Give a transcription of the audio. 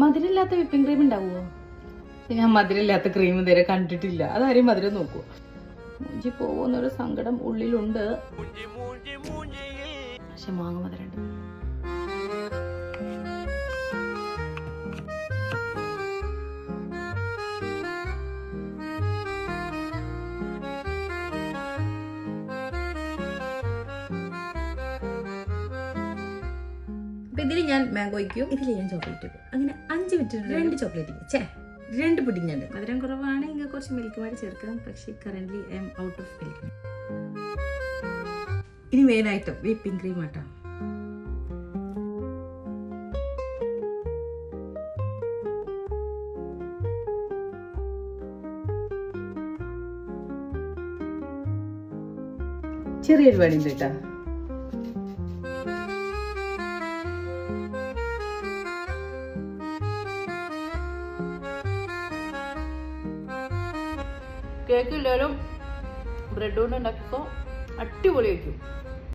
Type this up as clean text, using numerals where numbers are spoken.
മധുരമില്ലാത്ത whipping cream ഉണ്ടാവുമോ? ഞാൻ മധുരമില്ലാത്ത cream ഇതുവരെ കണ്ടിട്ടില്ല. അതാരും മധുരം നോക്കൂ. മൂഞ്ചി പോകുന്നൊരു സങ്കടം ഉള്ളിലുണ്ട്. പക്ഷെ മാങ്ങ മധുരമുണ്ട്. ഇതിൽ ഞാൻ മാംഗോ വയ്ക്കും, ഇതിൽ ഞാൻ ചോക്ലേറ്റ് വയ്ക്കും. അങ്ങനെ 5 മിനിറ്റ് 2 ചോക്ലേറ്റ് 2 പുഡിംഗ് ഉണ്ട്. മധുരം കുറവാണെങ്കിൽ കുറച്ച് മിൽക്ക് മേഡ് ചേർക്കാം. പക്ഷേ current I M out of milk. ഇനി മെയിൻ ഐറ്റം വിപ്പിംഗ് ക്രീം ആട്ടോ. ചെറിയൊരു പണിയുണ്ട് കേട്ടോ. കേക്ക് ഇല്ലാലും ബ്രെഡ് കൊണ്ട് ഉണ്ടാക്കിയപ്പോൾ അടിപൊളി വയ്ക്കും.